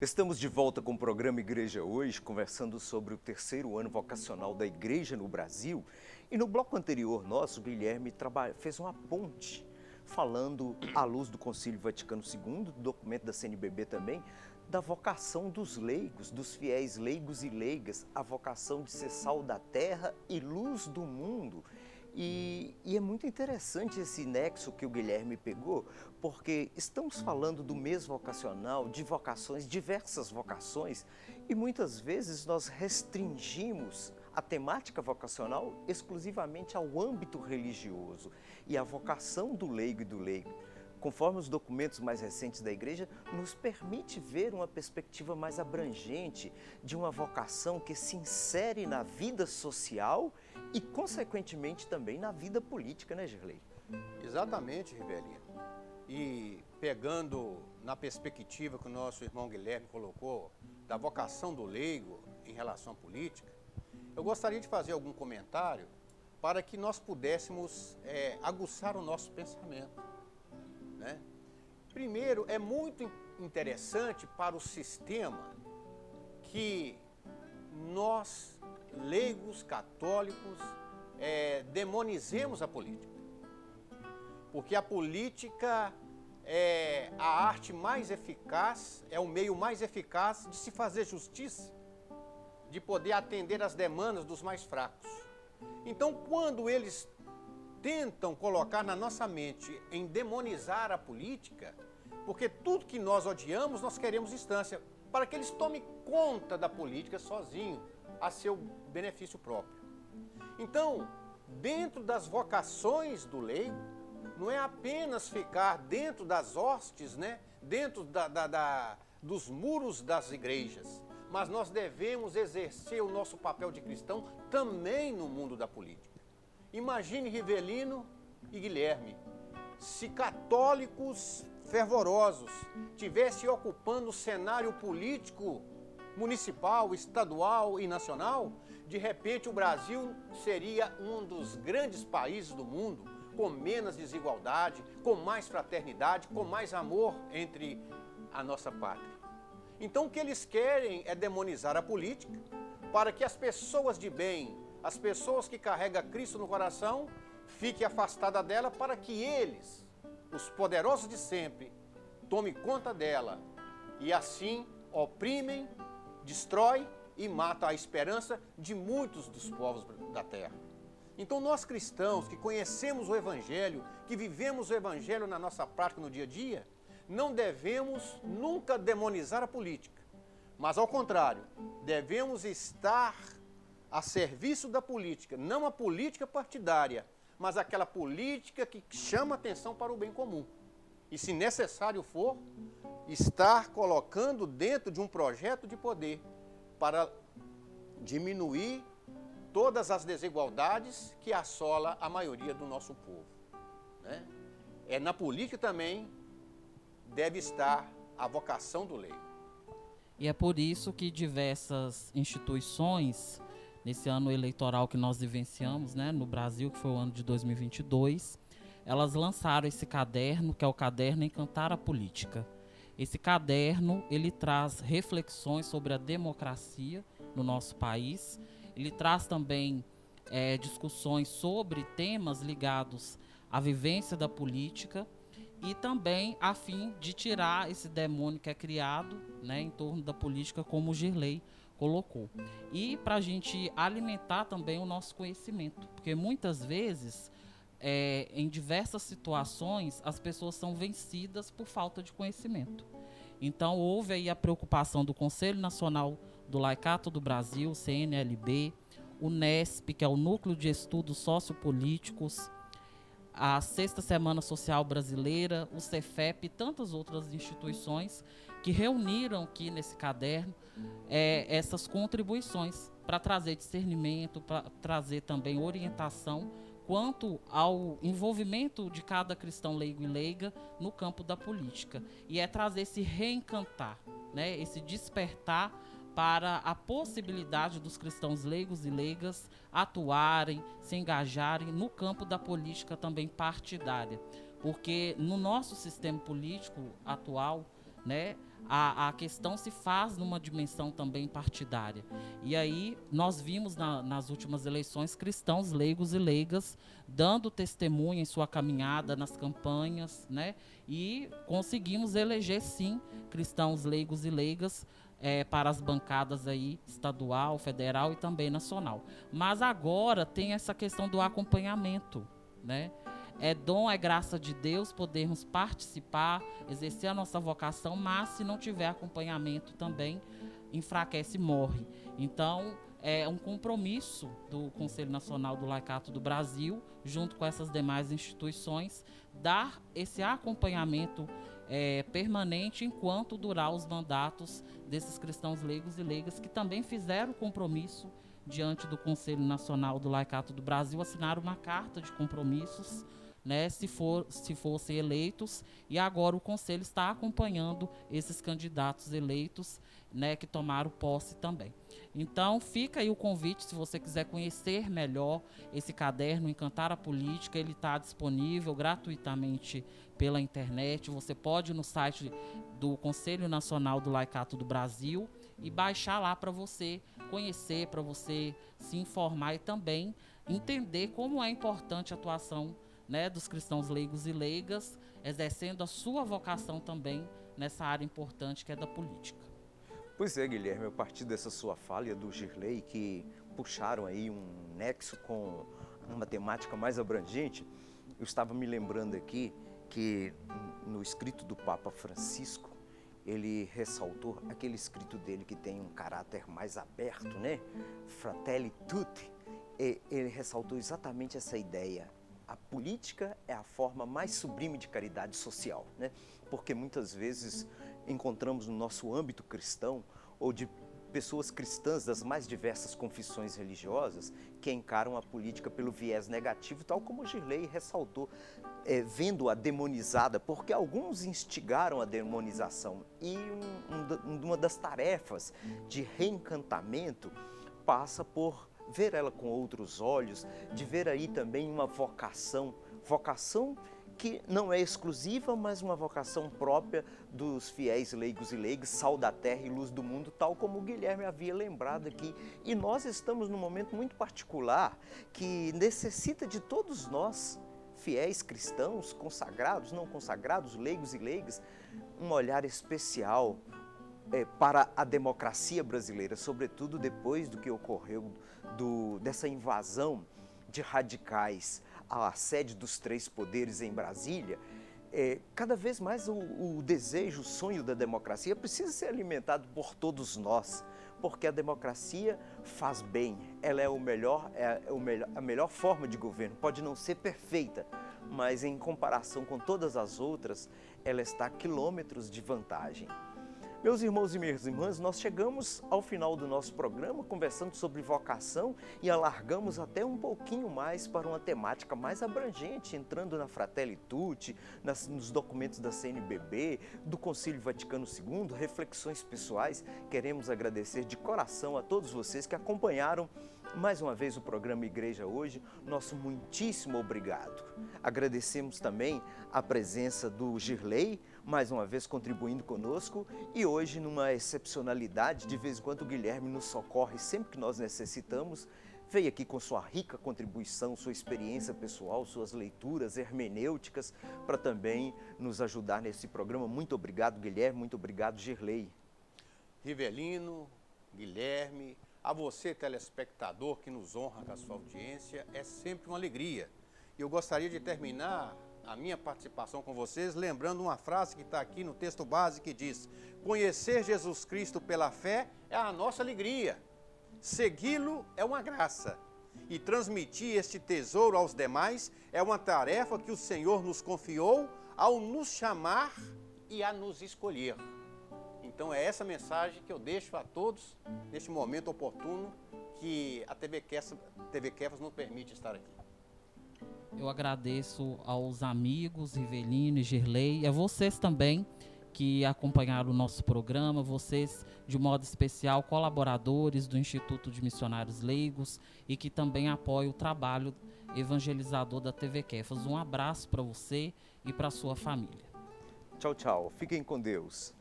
Estamos de volta com o programa Igreja Hoje, conversando sobre o terceiro ano vocacional da Igreja no Brasil. E no bloco anterior nosso, o Guilherme fez uma ponte, falando, à luz do Concílio Vaticano II, do documento da CNBB também, da vocação dos leigos, dos fiéis leigos e leigas, a vocação de ser sal da terra e luz do mundo. E é muito interessante esse nexo que o Guilherme pegou, porque estamos falando do mês vocacional, de vocações, diversas vocações, e muitas vezes nós restringimos a temática vocacional exclusivamente ao âmbito religioso e a vocação do leigo e do leigo. Conforme os documentos mais recentes da Igreja, nos permite ver uma perspectiva mais abrangente de uma vocação que se insere na vida social e, consequentemente, também na vida política, né, Gerlei? Exatamente, Rivelino. E pegando na perspectiva que o nosso irmão Guilherme colocou, da vocação do leigo em relação à política, eu gostaria de fazer algum comentário para que nós pudéssemos aguçar o nosso pensamento. Né? Primeiro, é muito interessante para o sistema que nós, leigos católicos, demonizemos a política. Porque a política é a arte mais eficaz, é o meio mais eficaz de se fazer justiça, de poder atender às demandas dos mais fracos. Então, quando eles tentam colocar na nossa mente em demonizar a política, porque tudo que nós odiamos, nós queremos distância, para que eles tomem conta da política sozinho, a seu benefício próprio. Então, dentro das vocações do leigo, não é apenas ficar dentro das hostes, né? Dentro dos muros das igrejas, mas nós devemos exercer o nosso papel de cristão também no mundo da política. Imagine Rivelino e Guilherme, se católicos fervorosos tivessem ocupando o cenário político municipal, estadual e nacional, de repente o Brasil seria um dos grandes países do mundo, com menos desigualdade, com mais fraternidade, com mais amor entre a nossa pátria. Então o que eles querem é demonizar a política para que as pessoas de bem, as pessoas que carregam Cristo no coração, fiquem afastadas dela para que eles, os poderosos de sempre, tomem conta dela e assim oprimem, destroem e matam a esperança de muitos dos povos da terra. Então nós cristãos que conhecemos o Evangelho, que vivemos o Evangelho na nossa prática no dia a dia, não devemos nunca demonizar a política, mas ao contrário, devemos estar a serviço da política, não a política partidária, mas aquela política que chama atenção para o bem comum. E se necessário for, estar colocando dentro de um projeto de poder para diminuir todas as desigualdades que assola a maioria do nosso povo. Né? Na política também deve estar a vocação do leigo. E é por isso que diversas instituições, nesse ano eleitoral que nós vivenciamos, né, no Brasil, que foi o ano de 2022, elas lançaram esse caderno, que é o caderno Encantar a Política. Esse caderno, ele traz reflexões sobre a democracia no nosso país, ele traz também discussões sobre temas ligados à vivência da política e também a fim de tirar esse demônio que é criado, né, em torno da política, como o Gerlei colocou. E para a gente alimentar também o nosso conhecimento, porque muitas vezes, em diversas situações, as pessoas são vencidas por falta de conhecimento. Então houve aí a preocupação do Conselho Nacional do Laicato do Brasil, CNLB, o NESP, que é o Núcleo de Estudos Sociopolíticos, a Sexta Semana Social Brasileira, o Cefep e tantas outras instituições que reuniram aqui nesse caderno essas contribuições para trazer discernimento, para trazer também orientação quanto ao envolvimento de cada cristão leigo e leiga no campo da política. E é trazer esse reencantar, né, esse despertar para a possibilidade dos cristãos leigos e leigas atuarem, se engajarem no campo da política também partidária. Porque no nosso sistema político atual, né, a questão se faz numa dimensão também partidária. E aí nós vimos nas últimas eleições cristãos leigos e leigas dando testemunho em sua caminhada nas campanhas, né? E conseguimos eleger, sim, cristãos leigos e leigas para as bancadas aí estadual, federal e também nacional. Mas agora tem essa questão do acompanhamento, né? É dom, é graça de Deus podermos participar, exercer a nossa vocação, mas se não tiver acompanhamento também, enfraquece e morre. Então, é um compromisso do Conselho Nacional do Laicato do Brasil, junto com essas demais instituições, dar esse acompanhamento permanente enquanto durar os mandatos desses cristãos leigos e leigas que também fizeram compromisso diante do Conselho Nacional do Laicato do Brasil, assinaram uma carta de compromissos, né, se fossem eleitos, e agora o Conselho está acompanhando esses candidatos eleitos, né, que tomaram posse também. Então fica aí o convite, se você quiser conhecer melhor esse caderno Encantar a Política, ele está disponível gratuitamente pela internet. Você pode ir no site do Conselho Nacional do Laicato do Brasil e baixar lá para você conhecer, para você se informar e também entender como é importante a atuação, né, dos cristãos leigos e leigas, exercendo a sua vocação também nessa área importante que é da política. Pois é, Guilherme, a partir dessa sua fala do Girley, que puxaram aí um nexo com uma temática mais abrangente, eu estava me lembrando aqui que no escrito do Papa Francisco, ele ressaltou aquele escrito dele que tem um caráter mais aberto, né? Fratelli Tutti. E ele ressaltou exatamente essa ideia. A política é a forma mais sublime de caridade social, né? Porque muitas vezes encontramos no nosso âmbito cristão ou de pessoas cristãs das mais diversas confissões religiosas que encaram a política pelo viés negativo, tal como o Girley ressaltou, vendo-a demonizada, porque alguns instigaram a demonização. E uma das tarefas de reencantamento passa por ver ela com outros olhos, de ver aí também uma vocação que não é exclusiva, mas uma vocação própria dos fiéis leigos e leigas, sal da terra e luz do mundo, tal como o Guilherme havia lembrado aqui. E nós estamos num momento muito particular que necessita de todos nós, fiéis cristãos, consagrados, não consagrados, leigos e leigas, um olhar especial para a democracia brasileira, sobretudo depois do que ocorreu dessa invasão de radicais à sede dos três poderes em Brasília. Cada vez mais o desejo, o sonho da democracia precisa ser alimentado por todos nós, porque a democracia faz bem, ela é a melhor forma de governo, pode não ser perfeita, mas em comparação com todas as outras, ela está a quilômetros de vantagem. Meus irmãos e minhas irmãs, nós chegamos ao final do nosso programa conversando sobre vocação e alargamos até um pouquinho mais para uma temática mais abrangente, entrando na Fratelli Tutti, nos documentos da CNBB, do Concílio Vaticano II, reflexões pessoais. Queremos agradecer de coração a todos vocês que acompanharam mais uma vez o programa Igreja Hoje. Nosso muitíssimo obrigado. Agradecemos também a presença do Girley, mais uma vez contribuindo conosco, e hoje numa excepcionalidade, de vez em quando o Guilherme nos socorre sempre que nós necessitamos, veio aqui com sua rica contribuição, sua experiência pessoal, suas leituras hermenêuticas, para também nos ajudar nesse programa. Muito obrigado, Guilherme, muito obrigado, Girley. Rivelino, Guilherme, a você, telespectador, que nos honra com a sua audiência, é sempre uma alegria. E eu gostaria de terminar a minha participação com vocês lembrando uma frase que está aqui no texto base que diz: conhecer Jesus Cristo pela fé é a nossa alegria, segui-lo é uma graça e transmitir este tesouro aos demais é uma tarefa que o Senhor nos confiou ao nos chamar e a nos escolher. Então é essa mensagem que eu deixo a todos neste momento oportuno que a TV Kefas nos permite estar aqui. Eu agradeço aos amigos Rivelino e Girley, e a vocês também que acompanharam o nosso programa, vocês de modo especial colaboradores do Instituto de Missionários Leigos e que também apoiam o trabalho evangelizador da TV Kefas. Um abraço para você e para sua família. Tchau, tchau. Fiquem com Deus.